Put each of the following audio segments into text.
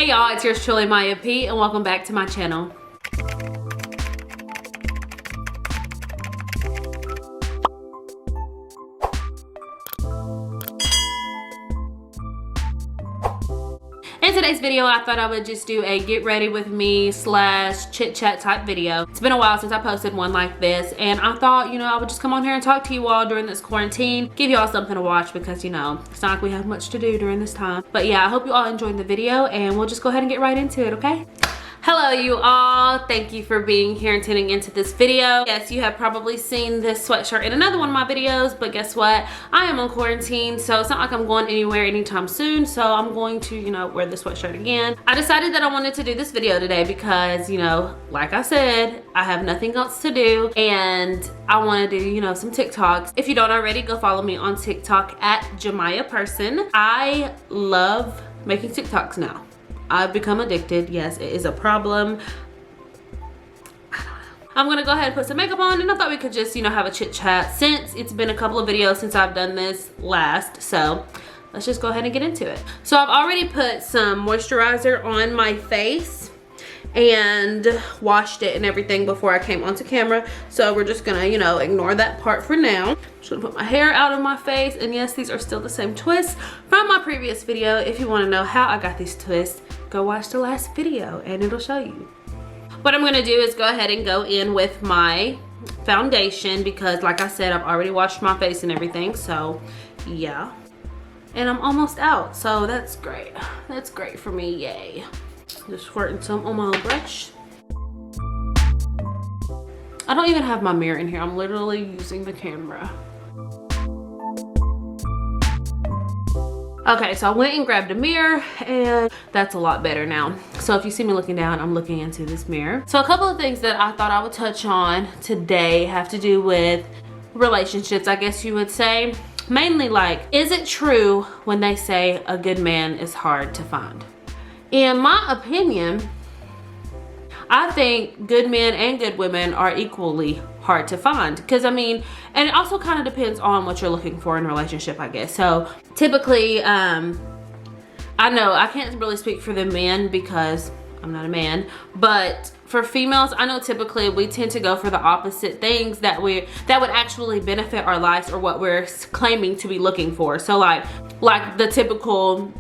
Hey y'all, it's yours truly, 𝗬𝗫𝗶, and welcome back to my channel. In today's video, I thought I would just do a get ready with me / chit chat type video. It's been a while since I posted one like this, and I thought, I would just come on here and talk to you all during this quarantine, give you all something to watch because, it's not like we have much to do during this time. But yeah, I hope you all enjoyed the video, and we'll just go ahead and get right into it, okay? Hello you all, thank you for being here and tuning into this video. Yes, you have probably seen this sweatshirt in another one of my videos, but guess what? I am on quarantine, so it's not like I'm going anywhere anytime soon, so I'm going to, wear the sweatshirt again. I decided that I wanted to do this video today because, like I said, I have nothing else to do, and I want to do, some TikToks. If you don't already, go follow me on TikTok at 𝗬𝗫𝗠𝗠𝗘𝗡. I love making TikToks now. I've become addicted. Yes, it is a problem. I don't know. I'm gonna go ahead and put some makeup on, and I thought we could just, have a chit chat since it's been a couple of videos since I've done this last. So let's just go ahead and get into it. So I've already put some moisturizer on my face and washed it and everything before I came onto camera. So we're just gonna, ignore that part for now. Just gonna put my hair out of my face, and yes, these are still the same twists from my previous video. If you wanna know how I got these twists, go watch the last video and it'll show you. What I'm gonna do is go ahead and go in with my foundation because like I said, I've already washed my face and everything, so yeah. And I'm almost out, so that's great. That's great for me, yay. Just squirting some on my little brush. I don't even have my mirror in here. I'm literally using the camera. Okay, so I went and grabbed a mirror, and that's a lot better now. So if you see me looking down, I'm looking into this mirror. So a couple of things that I thought I would touch on today have to do with relationships, I guess you would say. Mainly like, is it true when they say a good man is hard to find? In my opinion, I think good men and good women are equally hard to find because and it also kind of depends on what you're looking for in a relationship, I guess. So typically, I know I can't really speak for the men because I'm not a man, but for females, I know typically we tend to go for the opposite things that would actually benefit our lives or what we're claiming to be looking for. So like the typical,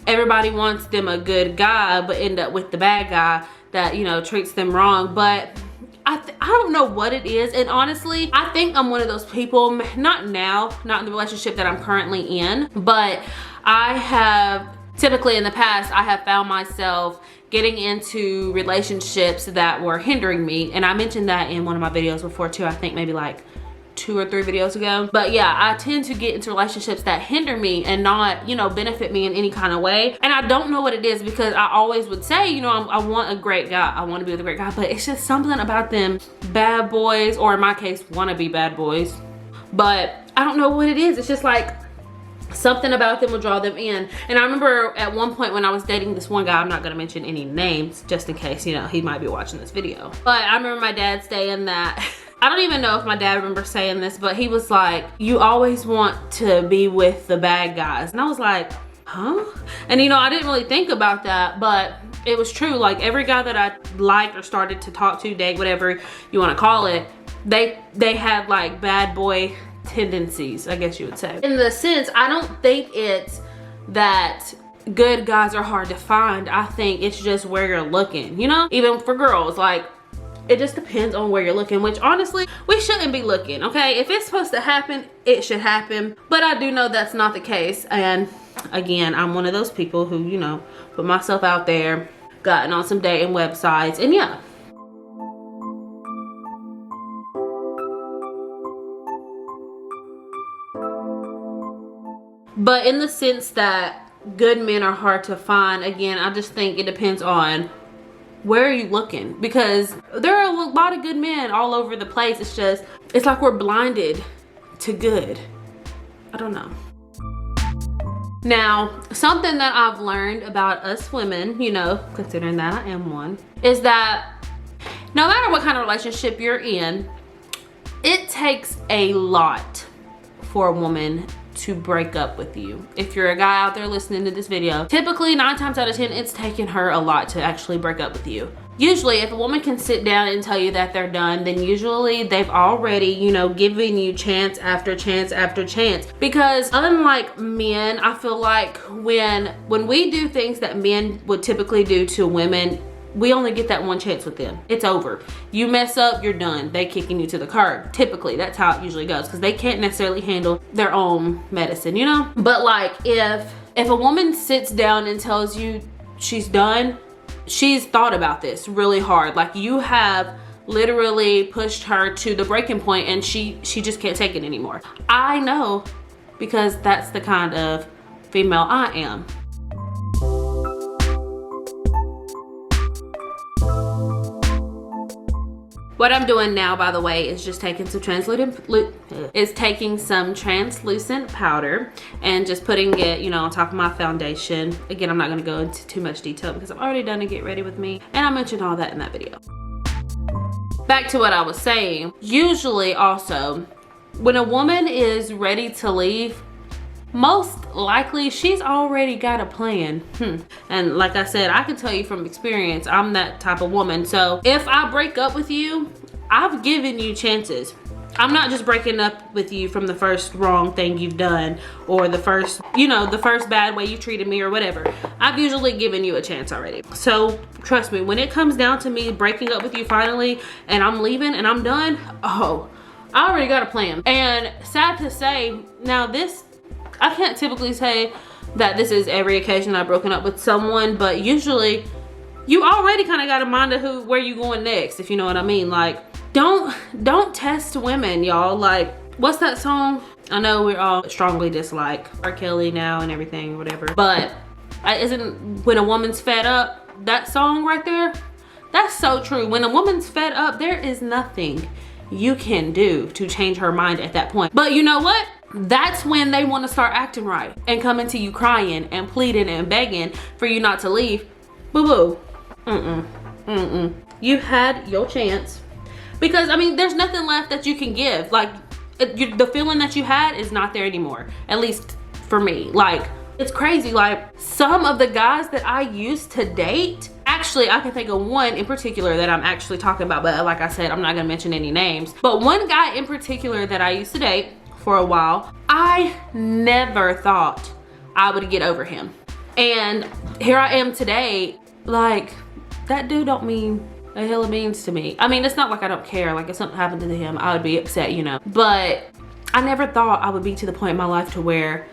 everybody wants them a good guy but end up with the bad guy that treats them wrong. But I don't know what it is, and honestly I think I'm one of those people, not now, not in the relationship that I'm currently in, but I have typically in the past I have found myself getting into relationships that were hindering me, and I mentioned that in one of my videos before too. I think maybe like 2 or 3 videos ago. But yeah, I tend to get into relationships that hinder me and not, benefit me in any kind of way. And I don't know what it is because I always would say, I want a great guy. I want to be with a great guy, but it's just something about them bad boys, or in my case, wannabe bad boys. But I don't know what it is. It's just like something about them will draw them in. And I remember at one point when I was dating this one guy, I'm not gonna mention any names just in case, he might be watching this video. But I remember my dad saying that, I don't even know if my dad remembers saying this, but he was like, you always want to be with the bad guys. And I was like, huh? And I didn't really think about that, but it was true. Like every guy that I liked or started to talk to, date, whatever you want to call it, they had like bad boy tendencies, I guess you would say. In the sense, I don't think it's that good guys are hard to find. I think it's just where you're looking, even for girls, like it just depends on where you're looking, which honestly, we shouldn't be looking, okay? If it's supposed to happen, it should happen. But I do know that's not the case. And again, I'm one of those people who, put myself out there, gotten on some dating websites, and yeah. But in the sense that good men are hard to find, again, I just think it depends on where are you looking, because there are a lot of good men all over the place. It's like we're blinded to good. I don't know. Now, something that I've learned about us women, considering that I am one, is that no matter what kind of relationship you're in, it takes a lot for a woman to break up with you. If you're a guy out there listening to this video, typically 9 times out of 10, it's taken her a lot to actually break up with you. Usually, if a woman can sit down and tell you that they're done, then usually they've already, you know, given you chance after chance after chance. Because unlike men, I feel like when we do things that men would typically do to women, we only get that one chance with them. It's over. You mess up, you're done. They kicking you to the curb. Typically, that's how it usually goes, because they can't necessarily handle their own medicine, you know? But like, if a woman sits down and tells you she's done, she's thought about this really hard. Like, you have literally pushed her to the breaking point and she just can't take it anymore. I know, because that's the kind of female I am. What I'm doing now, by the way, is just taking some translucent powder and just putting it, you know, on top of my foundation. Again, I'm not gonna go into too much detail because I've already done a get ready with me, and I mentioned all that in that video. Back to what I was saying. Usually also, when a woman is ready to leave, most likely she's already got a plan. And like I said, I can tell you from experience, I'm that type of woman. So if I break up with you, I've given you chances. I'm not just breaking up with you from the first wrong thing you've done, or the first, you know, the first bad way you treated me or whatever. I've usually given you a chance already. So trust me, when it comes down to me breaking up with you finally and I'm leaving and I'm done, oh, I already got a plan. And sad to say, now this, I can't typically say that this is every occasion I've broken up with someone, but usually you already kind of got a mind of where you going next, if you know what I mean. Like, don't test women, y'all. Like, what's that song? I know we're all strongly dislike R. Kelly now and everything, whatever, but isn't When a Woman's Fed Up, that song right there? That's so true. When a woman's fed up, there is nothing you can do to change her mind at that point. But you know what? That's when they want to start acting right and coming to you crying and pleading and begging for you not to leave. Boo-boo. You had your chance. Because, I mean, there's nothing left that you can give. Like, the feeling that you had is not there anymore. At least for me. Like, it's crazy. Like, some of the guys that I used to date, actually, I can think of one in particular that I'm actually talking about. But like I said, I'm not going to mention any names. But one guy in particular that I used to date for a while, I never thought I would get over him. And here I am today. Like, that dude don't mean a hill of beans to me. I mean, it's not like I don't care. Like, if something happened to him, I would be upset, you know. But I never thought I would be to the point in my life to where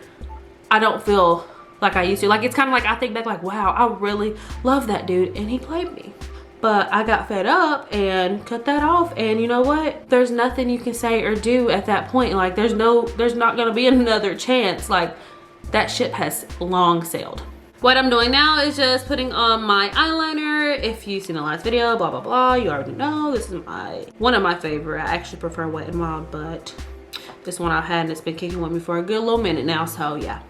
I don't feel like I used to. Like, it's kind of like I think back like, wow, I really love that dude and he played me. But I got fed up and cut that off, and you know what? There's nothing you can say or do at that point. Like, there's not gonna be another chance. Like, that ship has long sailed. What I'm doing now is just putting on my eyeliner. If you've seen the last video, blah, blah, blah, you already know. This is one of my favorite. I actually prefer Wet n Wild, but this one I've had and it's been kicking with me for a good little minute now, so yeah.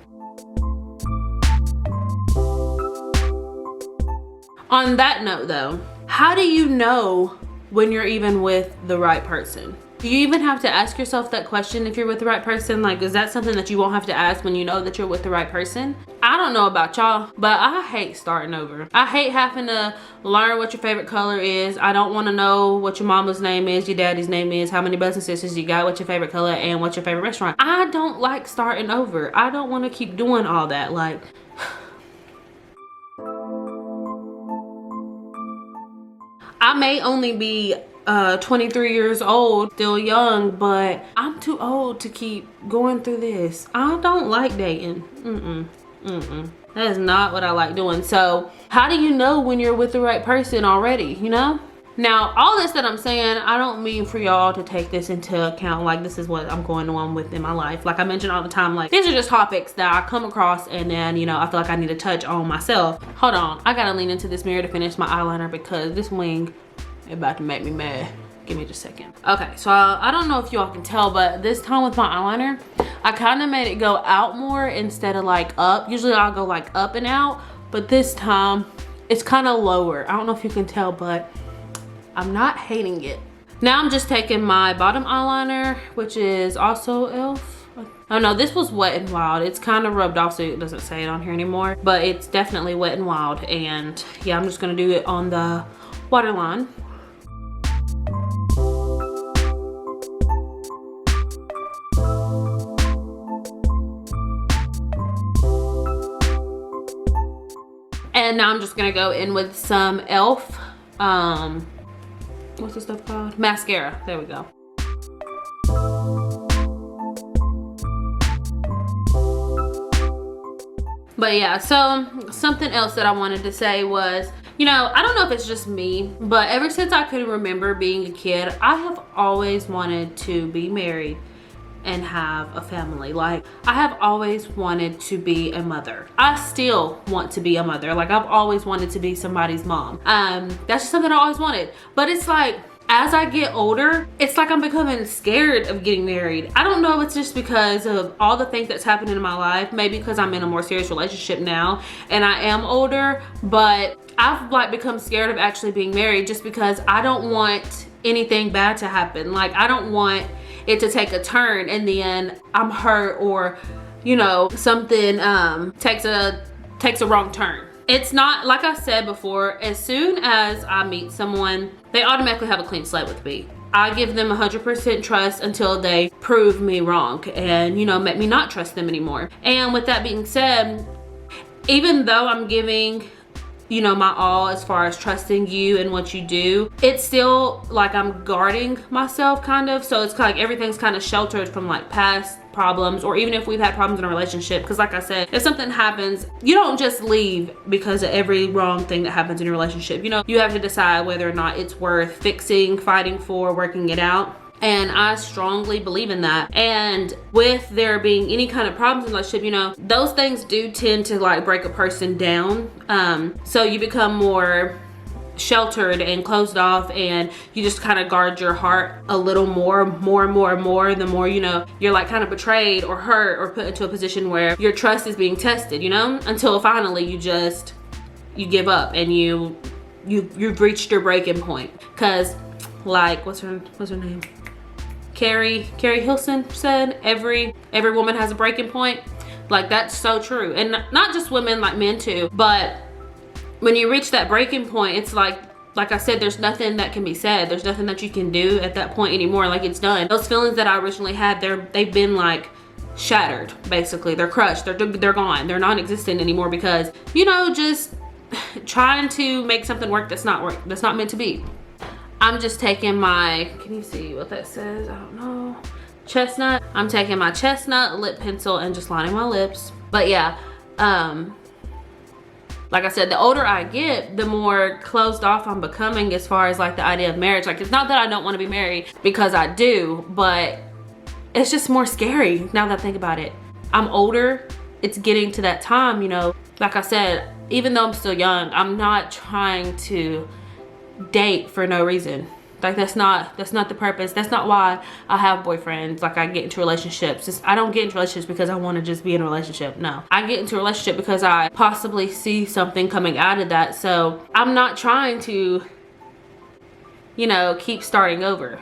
On that note though, how do you know when you're even with the right person? Do you even have to ask yourself that question if you're with the right person? Like, is that something that you won't have to ask when you know that you're with the right person? I don't know about y'all, but I hate starting over. I hate having to learn what your favorite color is. I don't want to know what your mama's name is, your daddy's name is, how many brothers and sisters you got, what your favorite color, and what's your favorite restaurant. I don't like starting over. I don't want to keep doing all that. Like, I may only be 23 years old, still young, but I'm too old to keep going through this. I don't like dating. That is not what I like doing. So how do you know when you're with the right person already, you know? Now, all this that I'm saying, I don't mean for y'all to take this into account like this is what I'm going on with in my life. Like I mentioned all the time, like these are just topics that I come across and then, you know, I feel like I need to touch on myself. Hold on, I gotta lean into this mirror to finish my eyeliner because this wing is about to make me mad. Give me just a second. Okay, so I don't know if y'all can tell, but this time with my eyeliner, I kind of made it go out more instead of like up. Usually I'll go like up and out, but this time it's kind of lower. I don't know if you can tell, but I'm not hating it. Now I'm just taking my bottom eyeliner, which is also e.l.f. Oh no, this was Wet n Wild. It's kind of rubbed off so it doesn't say it on here anymore, but it's definitely Wet n Wild. And yeah, I'm just gonna do it on the waterline. And now I'm just gonna go in with some e.l.f. What's this stuff called? Mascara. There we go. But yeah, so something else that I wanted to say was, you know, I don't know if it's just me, but ever since I could remember being a kid, I have always wanted to be married and have a family. Like, I have always wanted to be a mother. I still want to be a mother. Like, I've always wanted to be somebody's mom. That's just something I always wanted. But it's like, as I get older, it's like I'm becoming scared of getting married. I don't know if it's just because of all the things that's happened in my life, maybe because I'm in a more serious relationship now and I am older, but I've like become scared of actually being married just because I don't want anything bad to happen. Like, I don't want it to take a turn and then I'm hurt, or, you know, something takes a wrong turn. It's not, like I said before, as soon as I meet someone, they automatically have a clean slate with me. I give them 100% trust until they prove me wrong and, you know, make me not trust them anymore. And with that being said, even though I'm giving, you know, my all as far as trusting you and what you do, it's still like I'm guarding myself kind of. So it's like everything's kind of sheltered from like past problems, or even if we've had problems in a relationship. Because like I said, if something happens, you don't just leave because of every wrong thing that happens in your relationship. You know, you have to decide whether or not it's worth fixing, fighting for, working it out. And I strongly believe in that. And with there being any kind of problems in a relationship, you know, those things do tend to like break a person down. So you become more sheltered and closed off, and you just kind of guard your heart a little more, the more, you know, you're like kind of betrayed or hurt or put into a position where your trust is being tested, you know, until finally you give up and you've reached your breaking point. Cause like, what's her name? 𝗂𝗵𝗄𝗃 Hilson said, every woman has a breaking point. Like, that's so true. And not just women, like men too. But when you reach that breaking point, it's like I said, there's nothing that can be said. There's nothing that you can do at that point anymore. Like, it's done. Those feelings that I originally had, they've been like shattered, basically. They're crushed, they're gone. They're non-existent anymore because, you know, just trying to make something work that's not meant to be. I'm just taking my, can you see what that says? I don't know. Chestnut. I'm taking my chestnut lip pencil and just lining my lips. But yeah, like I said, the older I get, the more closed off I'm becoming as far as like the idea of marriage. Like, it's not that I don't want to be married, because I do, but it's just more scary now that I think about it. I'm older. It's getting to that time, you know. Like I said, even though I'm still young, I'm not trying to date for no reason. Like, that's not the purpose. That's not why I have boyfriends. Like, I get into relationships. I don't get into relationships because I want to just be in a relationship. No, I get into a relationship because I possibly see something coming out of that. So I'm not trying to, you know, keep starting over.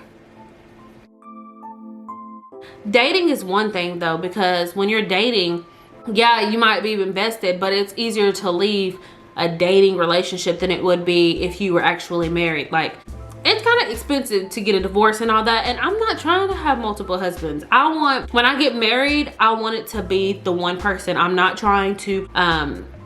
Dating is one thing though, because when you're dating, yeah, you might be invested, but it's easier to leave a dating relationship than it would be if you were actually married. Like, it's kind of expensive to get a divorce and all that, and I'm not trying to have multiple husbands. When I get married, I want it to be the one person. I'm not trying to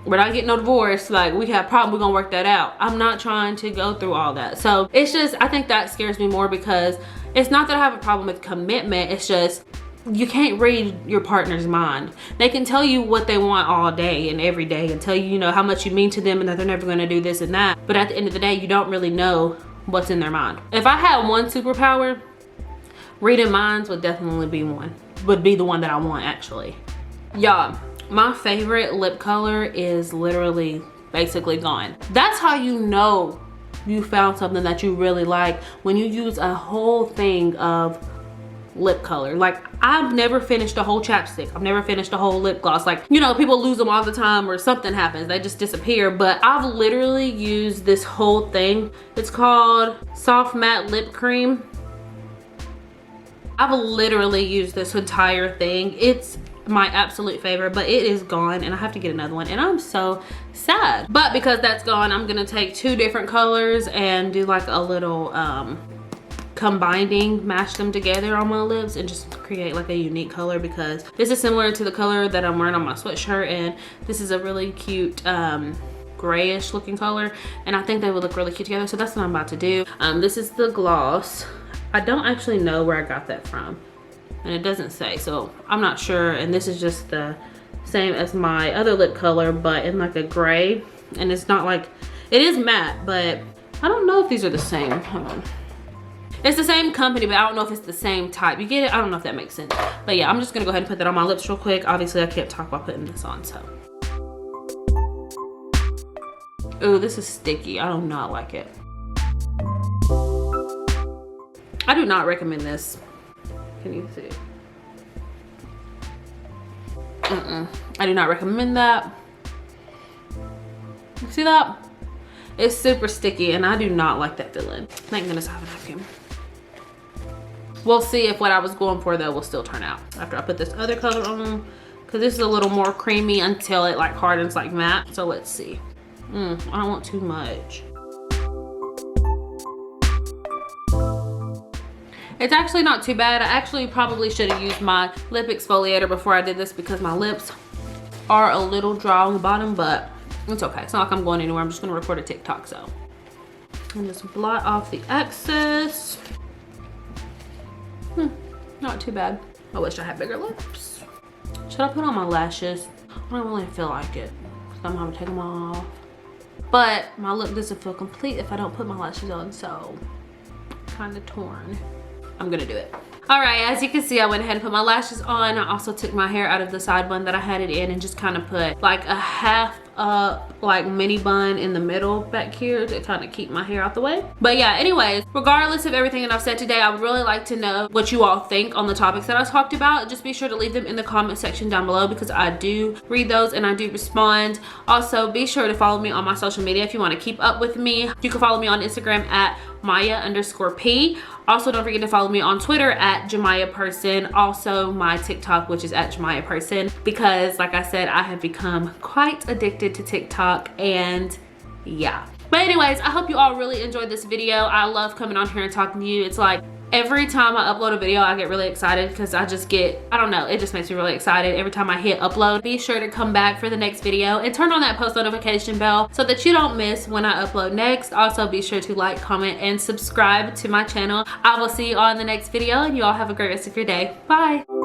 we're not getting no divorce, like, we have a problem, we're gonna work that out. I'm not trying to go through all that. So it's just, I think that scares me more, because it's not that I have a problem with commitment, it's just you can't read your partner's mind. They can tell you what they want all day and every day and tell you, you know, how much you mean to them and that they're never going to do this and that. But at the end of the day, you don't really know what's in their mind. If I had one superpower, reading minds would definitely be the one that I want, actually. Y'all, my favorite lip color is literally basically gone. That's how you know you found something that you really like, when you use a whole thing of lip color. Like, I've never finished a whole chapstick. I've never finished a whole lip gloss. Like, you know, people lose them all the time or something happens, they just disappear. But I've literally used this whole thing. It's called Soft Matte Lip Cream. I've literally used this entire thing. It's my absolute favorite, but it is gone and I have to get another one and I'm so sad. But because that's gone, I'm gonna take 2 different colors and do like a little combining, mash them together on my lips and just create like a unique color, because this is similar to the color that I'm wearing on my sweatshirt, and this is a really cute grayish looking color, and I think they would look really cute together. So that's what I'm about to do. This is the gloss. I don't actually know where I got that from, and it doesn't say, so I'm not sure. And this is just the same as my other lip color, but in like a gray, and it's not like, it is matte, but I don't know if these are the same. Hold on. It's the same company, but I don't know if it's the same type. You get it? I don't know if that makes sense. But yeah, I'm just gonna go ahead and put that on my lips real quick. Obviously I can't talk while putting this on, so. Ooh, this is sticky. I do not like it. I do not recommend this. Can you see? I do not recommend that. You see that? It's super sticky and I do not like that feeling. Thank goodness I have a napkin. We'll see if what I was going for though will still turn out after I put this other color on, because this is a little more creamy until it like hardens like matte. So let's see. I don't want too much. It's actually not too bad. I actually probably should have used my lip exfoliator before I did this, because my lips are a little dry on the bottom, but it's okay. It's not like I'm going anywhere. I'm just gonna record a TikTok, so. And just blot off the excess. Not too bad. I wish I had bigger lips. Should I put on my lashes? I don't really feel like it, because I'm gonna take them off. But my look doesn't feel complete if I don't put my lashes on, so kind of torn. I'm gonna do it. All right, as you can see, I went ahead and put my lashes on. I also took my hair out of the side bun that I had it in and just kind of put like a half up like mini bun in the middle back here to kind of keep my hair out the way. But yeah, anyways, regardless of everything that I've said today, I would really like to know what you all think on the topics that I talked about. Just be sure to leave them in the comment section down below, because I do read those and I do respond. Also, be sure to follow me on my social media if you want to keep up with me. You can follow me on Instagram at @Maya_P. Also, don't forget to follow me on Twitter at 𝗤𝗫𝗠𝗠. Also, my TikTok, which is at 𝗤𝗫𝗠𝗠, because like I said, I have become quite addicted to TikTok, and yeah. But anyways, I hope you all really enjoyed this video. I love coming on here and talking to you. It's like every time I upload a video, I get really excited, because I just get, I don't know, it just makes me really excited every time I hit upload. Be sure to come back for the next video and turn on that post notification bell so that you don't miss when I upload next. Also, be sure to like, comment, and subscribe to my channel. I will see you all in the next video, and you all have a great rest of your day. Bye.